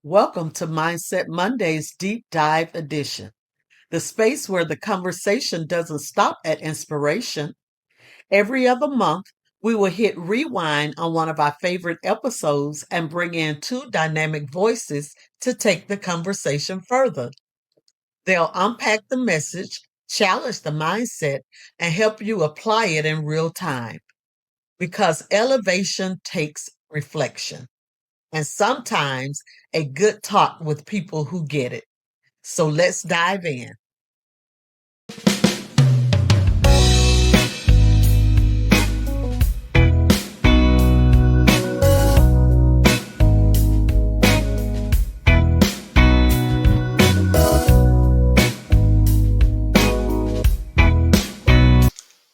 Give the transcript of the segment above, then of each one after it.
Welcome to Mindset Monday's Deep Dive Edition, the space where the conversation doesn't stop at inspiration. Every other month, we will hit rewind on one of our favorite episodes and bring in two dynamic voices to take the conversation further. They'll unpack the message, challenge the mindset, and help you apply it in real time because elevation takes reflection and sometimes a good talk with people who get it. So let's dive in.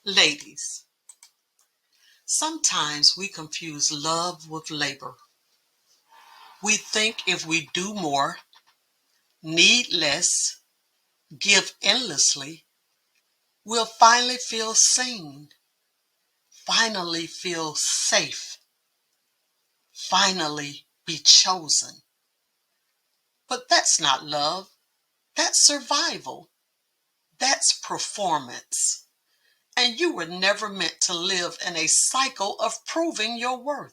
Ladies, sometimes we confuse love with labor. We think if we do more, need less, give endlessly, we'll finally feel seen, finally feel safe, finally be chosen. But that's not love. That's survival. That's performance. And you were never meant to live in a cycle of proving your worth.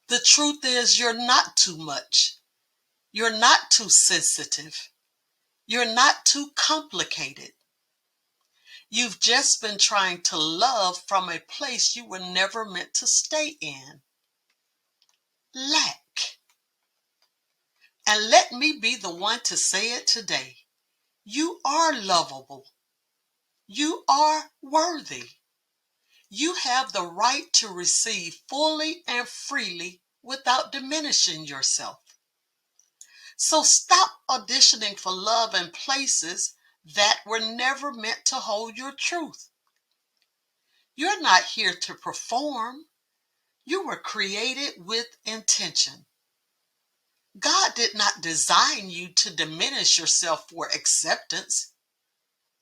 The truth is, you're not too much. You're not too sensitive. You're not too complicated. You've just been trying to love from a place you were never meant to stay in. Lack. And let me be the one to say it today. You are lovable. You are worthy. You have the right to receive fully and freely without diminishing yourself. So stop auditioning for love in places that were never meant to hold your truth. You're not here to perform. You were created with intention. God did not design you to diminish yourself for acceptance.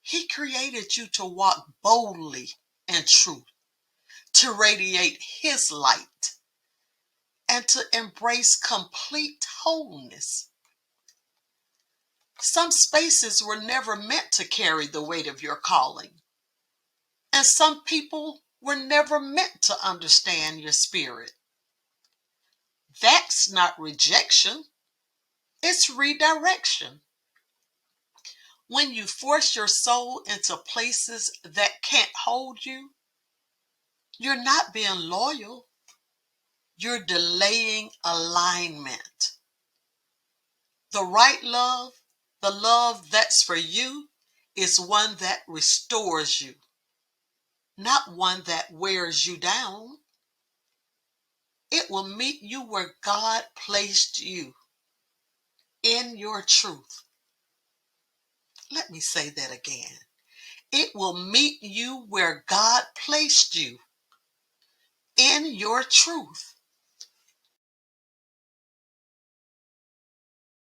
He created you to walk boldly in truth, to radiate His light, and to embrace complete wholeness. Some spaces were never meant to carry the weight of your calling, and some people were never meant to understand your spirit. That's not rejection, it's redirection. When you force your soul into places that can't hold you, you're not being loyal, you're delaying alignment. The right love, the love that's for you, is one that restores you, not one that wears you down. It will meet you where God placed you, in your truth. Let me say that again. It will meet you where God placed you, in your truth.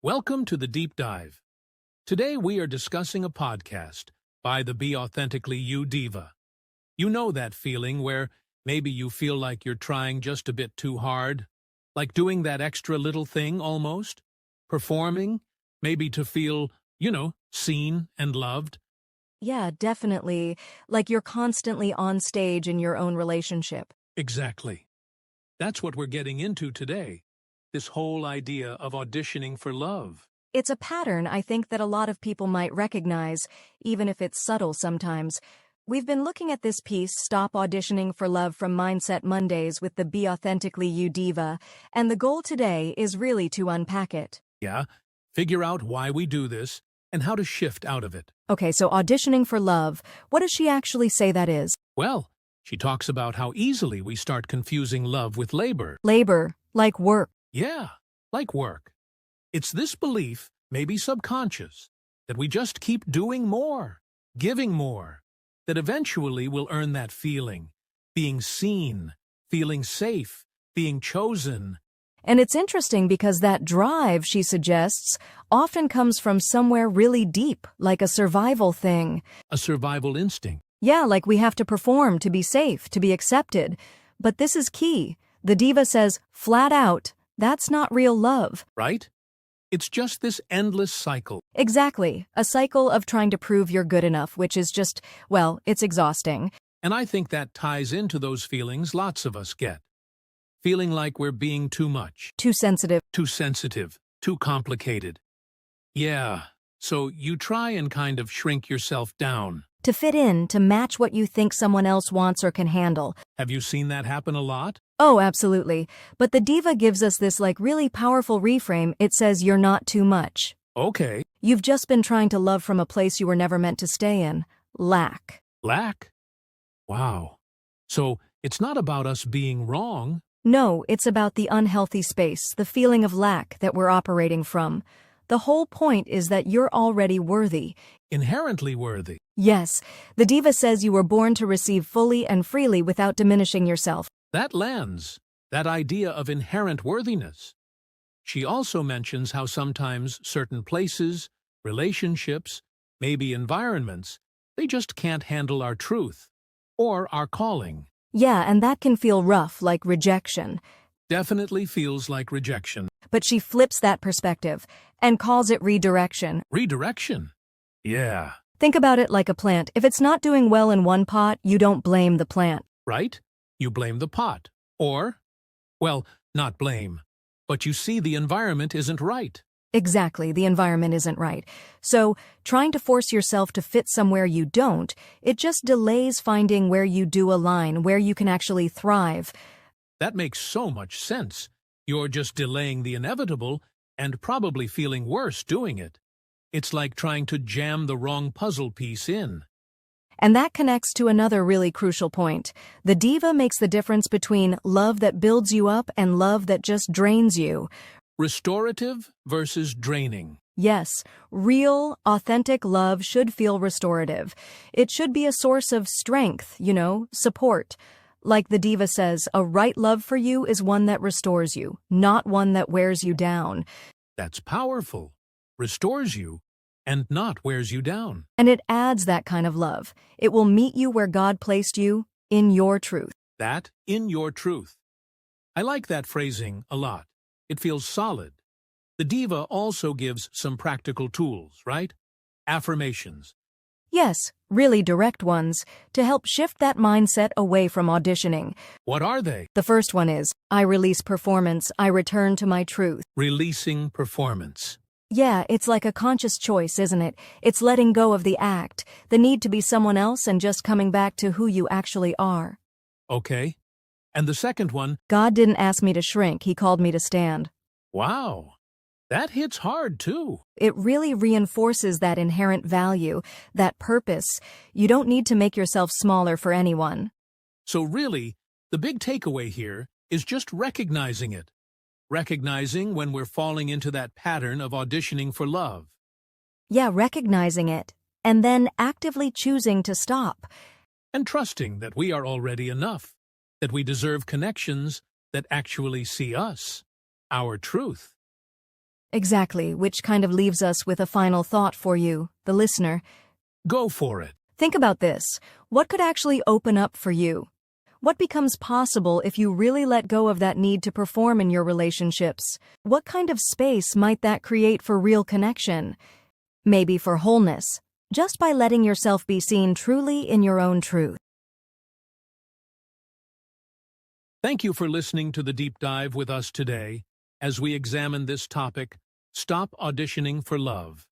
Welcome to the Deep Dive. Today we are discussing a podcast by the Be Authentically You Diva. You know that feeling where maybe you feel like you're trying just a bit too hard, like doing that extra little thing almost, performing, maybe to feel, seen and loved. Yeah, definitely. Like you're constantly on stage in your own relationship. Exactly. That's what we're getting into today. This whole idea of auditioning for love. It's a pattern I think that a lot of people might recognize, even if it's subtle sometimes. We've been looking at this piece, Stop Auditioning for Love from Mindset Mondays with the Be Authentically You Diva, and the goal today is really to unpack it. Yeah, figure out why we do this and how to shift out of it. Okay, so auditioning for love, what does she actually say that is? Well, she talks about how easily we start confusing love with labor. Labor, like work. Yeah, like work. It's this belief, maybe subconscious, that we just keep doing more, giving more, that eventually we'll earn that feeling, being seen, feeling safe, being chosen. And it's interesting because that drive, she suggests, often comes from somewhere really deep, like a survival thing. A survival instinct. Yeah, like we have to perform to be safe, to be accepted. But this is key. The diva says, flat out, That's not real love. right? It's just this endless cycle. Exactly. A cycle of trying to prove you're good enough, which is just, well, it's exhausting. And I think that ties into those feelings lots of us get. Feeling like we're being too much, Too sensitive. too sensitive, too complicated. Yeah, so you try and kind of shrink yourself down. To fit in, to match what you think someone else wants or can handle. Have you seen that happen a lot? Oh, absolutely. But the diva gives us this really powerful reframe. It says you're not too much. Okay. You've just been trying to love from a place you were never meant to stay in. Lack. Lack? Wow. So it's not about us being wrong. No, it's about the unhealthy space, the feeling of lack that we're operating from. The whole point is that you're already worthy. Inherently worthy. Yes, the diva says you were born to receive fully and freely without diminishing yourself. That lands, that idea of inherent worthiness. She also mentions how sometimes certain places, relationships, maybe environments, they just can't handle our truth or our calling. Yeah, and that can feel rough, like rejection. Definitely feels like rejection. But she flips that perspective and calls it redirection. Redirection? Yeah. Think about it like a plant. If it's not doing well in one pot, you don't blame the plant. Right? You blame the pot. Or, well, not blame, but you see the environment isn't right. Exactly, the environment isn't right. So, trying to force yourself to fit somewhere you don't, it just delays finding where you do align, where you can actually thrive. That makes so much sense. You're just delaying the inevitable and probably feeling worse doing it. It's like trying to jam the wrong puzzle piece in. And that connects to another really crucial point. The diva makes the difference between love that builds you up and love that just drains you. Restorative versus draining. Yes, real, authentic love should feel restorative. It should be a source of strength, support. Like the diva says, a right love for you is one that restores you, not one that wears you down. That's powerful. Restores you and not wears you down. And it adds that kind of love. It will meet you where God placed you, in your truth. That in your truth. I like that phrasing a lot. It feels solid. The diva also gives some practical tools, right? Affirmations. Yes, really direct ones, to help shift that mindset away from auditioning. What are they? The first one is, I release performance, I return to my truth. Releasing performance. Yeah, it's like a conscious choice, isn't it? It's letting go of the act, the need to be someone else and just coming back to who you actually are. Okay. And the second one, God didn't ask me to shrink, He called me to stand. wow, that hits hard too. It really reinforces that inherent value, that purpose. You don't need to make yourself smaller for anyone. So really, the big takeaway here is just recognizing it. Recognizing when we're falling into that pattern of auditioning for love. Yeah, recognizing it, and then actively choosing to stop. And trusting that we are already enough, that we deserve connections that actually see us, our truth. Exactly, which kind of leaves us with a final thought for you, the listener. Go for it. Think about this. What could actually open up for you? What becomes possible if you really let go of that need to perform in your relationships? What kind of space might that create for real connection? Maybe for wholeness, just by letting yourself be seen truly in your own truth. Thank you for listening to the deep dive with us today as we examine this topic, Stop Auditioning for Love.